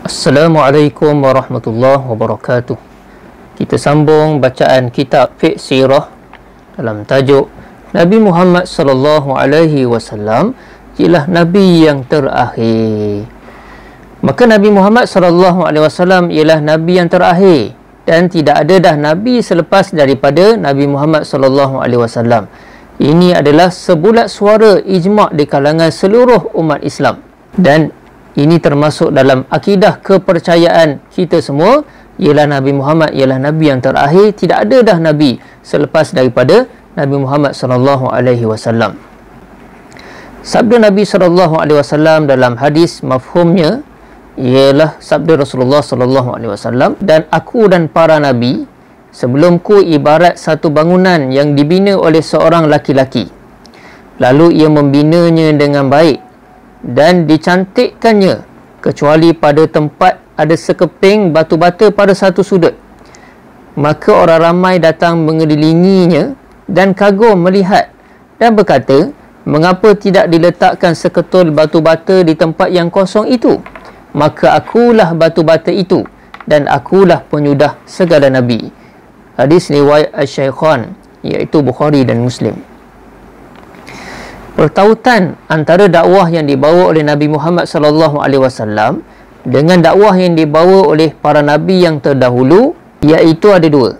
Assalamualaikum warahmatullahi wabarakatuh. Kita sambung bacaan kitab Fiqh Sirah dalam tajuk Nabi Muhammad sallallahu alaihi wasallam ialah nabi yang terakhir. Maka Nabi Muhammad sallallahu alaihi wasallam ialah nabi yang terakhir dan tidak ada dah nabi selepas daripada Nabi Muhammad sallallahu alaihi wasallam. Ini adalah sebulat suara ijma' di kalangan seluruh umat Islam dan ini termasuk dalam akidah kepercayaan kita semua, ialah Nabi Muhammad ialah nabi yang terakhir, tidak ada dah nabi selepas daripada Nabi Muhammad sallallahu alaihi wasallam. Sabda Nabi sallallahu alaihi wasallam dalam hadis mafhumnya ialah sabda Rasulullah sallallahu alaihi wasallam, dan aku dan para nabi sebelumku ibarat satu bangunan yang dibina oleh seorang laki-laki. Lalu ia membinanya dengan baik dan dicantikkannya kecuali pada tempat ada sekeping batu bata pada satu sudut. Maka orang ramai datang mengelilinginya dan kagum melihat dan berkata, mengapa tidak diletakkan seketul batu bata di tempat yang kosong itu? Maka akulah batu bata itu dan akulah penyudah segala nabi. Hadis riwayat Asy-Syaikhan, iaitu Bukhari dan Muslim. Pertautan antara dakwah yang dibawa oleh Nabi Muhammad sallallahu alaihi wasallam dengan dakwah yang dibawa oleh para nabi yang terdahulu, iaitu ada dua.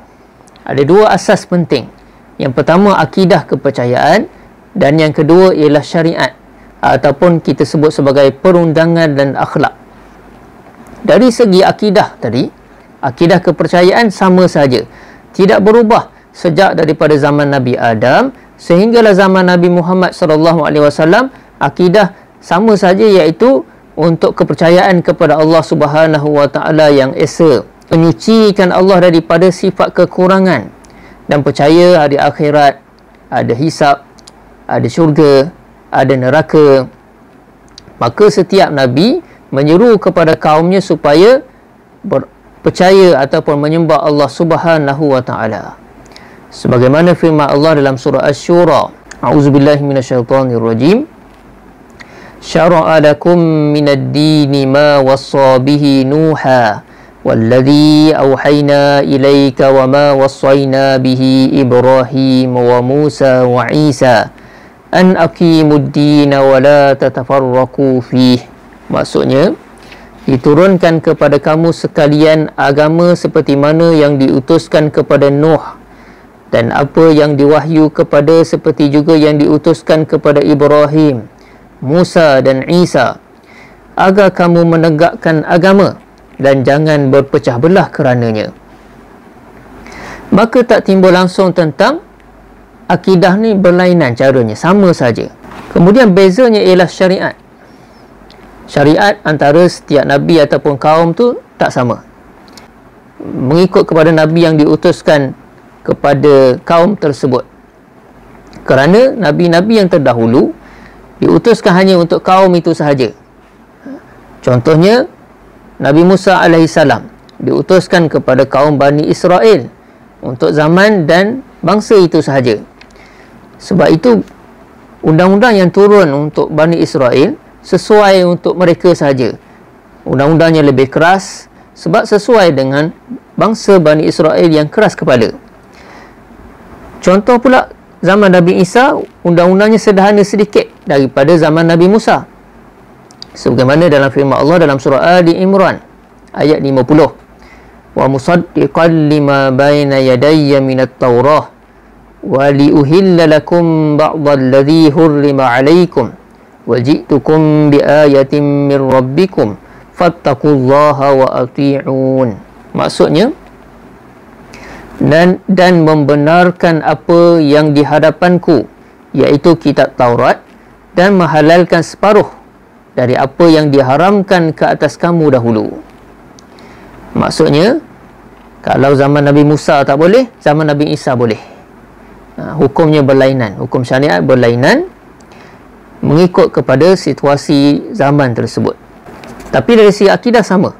Ada dua asas penting. Yang pertama akidah kepercayaan dan yang kedua ialah syariat ataupun kita sebut sebagai perundangan dan akhlak. Dari segi akidah tadi, akidah kepercayaan sama saja, tidak berubah sejak daripada zaman Nabi Adam sehinggalah zaman Nabi Muhammad sallallahu alaihi wasallam. Akidah sama saja, iaitu untuk kepercayaan kepada Allah Subhanahu wa taala yang esa, menyucikan Allah daripada sifat kekurangan dan percaya hari akhirat, ada hisab, ada syurga, ada neraka. Maka setiap nabi menyeru kepada kaumnya supaya percaya ataupun menyembah Allah Subhanahu wa taala. Sebagaimana firman Allah dalam surah Asy-Syura, A'udzubillahi minasyaitonirrajim. Syara'a lakum minad-dini ma wassa bihi Nuha walladzi auhayna ilaika wa ma wassayna bihi Ibrahim wa Musa wa Isa an aqimud-dina wa la tatafarraqu fihi. Maksudnya, diturunkan kepada kamu sekalian agama seperti mana yang diutuskan kepada Nuh, dan apa yang diwahyu kepada seperti juga yang diutuskan kepada Ibrahim, Musa dan Isa, agar kamu menegakkan agama dan jangan berpecah belah kerananya. Maka tak timbul langsung tentang akidah ni berlainan caranya, sama saja. Kemudian bezanya ialah syariat. Syariat antara setiap nabi ataupun kaum tu tak sama. Mengikut kepada nabi yang diutuskan kepada kaum tersebut. Kerana nabi-nabi yang terdahulu diutuskan hanya untuk kaum itu sahaja. Contohnya, Nabi Musa alaihissalam diutuskan kepada kaum Bani Israel untuk zaman dan bangsa itu sahaja. Sebab itu, undang-undang yang turun untuk Bani Israel sesuai untuk mereka sahaja. Undang-undangnya lebih keras sebab sesuai dengan bangsa Bani Israel yang keras kepala. Contoh pula, zaman Nabi Isa, undang-undangnya sederhana sedikit daripada zaman Nabi Musa. Sebagaimana dalam firman Allah dalam surah Ali Imran ayat 50. Wa musaddiqan lima baina yadayya minat Taurah wa liuhilla lakum ba'dalladhi hurrima alaikum wa ji'tukum biayatin min rabbikum fattaqullaha wa ati'un. Maksudnya, dan membenarkan apa yang di hadapanku, iaitu kitab Taurat, dan menghalalkan separuh dari apa yang diharamkan ke atas kamu dahulu. Maksudnya, kalau zaman Nabi Musa tak boleh, zaman Nabi Isa boleh. Hukumnya berlainan, hukum syariat berlainan mengikut kepada situasi zaman tersebut. Tapi dari segi akidah sama,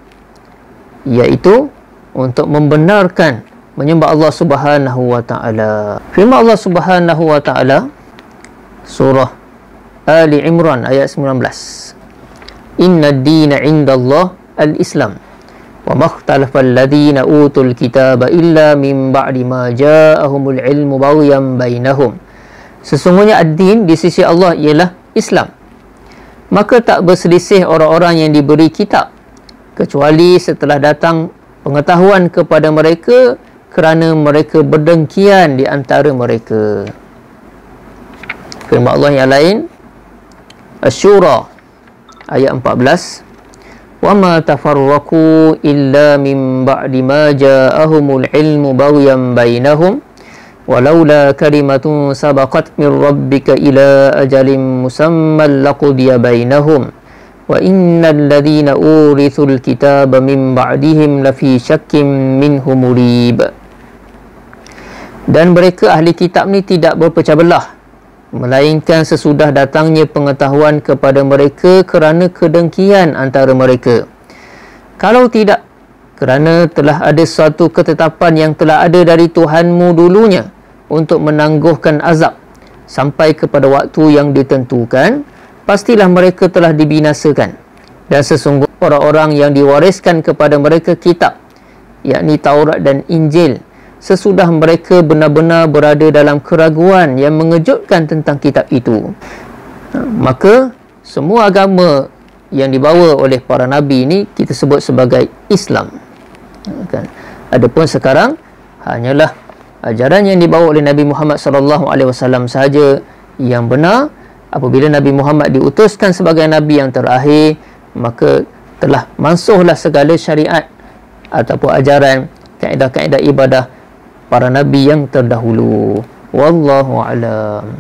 iaitu untuk membenarkan menyembah Allah Subhanahu wa taala. Firman Allah Subhanahu wa taala surah Ali Imran ayat 19. Inna ad-dina 'inda Allah al-Islam. Wa makhtalafa alladhina utul kitaba illa min ba'di ma ja'ahumul ilmu baghyan bainahum. Sesungguhnya ad-din di sisi Allah ialah Islam. Maka tak berselisih orang-orang yang diberi kitab kecuali setelah datang pengetahuan kepada mereka kerana mereka berdengkian di antara mereka. Firman Allah yang lain, Asy-Syura ayat 14, وَمَا تَفَرَّقُوا إِلَّا مِنْ بَعْدِ مَا جَاءَهُمُ الْعِلْمُ بَغْيًا بَيْنَهُمْ وَلَوْلَا كَلِمَةٌ سَبَقَتْ مِنْ رَبِّكَ إِلَى أَجَلٍ مُّسَمًّى لَقُضِيَ بَيْنَهُمْ وَإِنَّ الَّذِينَ أُورِثُوا الْكِتَابَ مِنْ بَعْدِهِمْ لَفِي شَكٍّ مِّنْهُ مُرِيبٍ. Dan mereka ahli kitab ni tidak berpecah belah, melainkan sesudah datangnya pengetahuan kepada mereka kerana kedengkian antara mereka. Kalau tidak, kerana telah ada suatu ketetapan yang telah ada dari Tuhanmu dulunya untuk menangguhkan azab sampai kepada waktu yang ditentukan, pastilah mereka telah dibinasakan. Dan sesungguhnya orang-orang yang diwariskan kepada mereka kitab, yakni Taurat dan Injil, sesudah mereka benar-benar berada dalam keraguan yang mengejutkan tentang kitab itu. Maka semua agama yang dibawa oleh para nabi ini kita sebut sebagai Islam. Kan? Adapun sekarang hanyalah ajaran yang dibawa oleh Nabi Muhammad SAW sahaja yang benar. Apabila Nabi Muhammad diutuskan sebagai nabi yang terakhir, maka telah mansuhlah segala syariat ataupun ajaran, kaedah-kaedah ibadah para nabi yang terdahulu. Wallahu a'lam.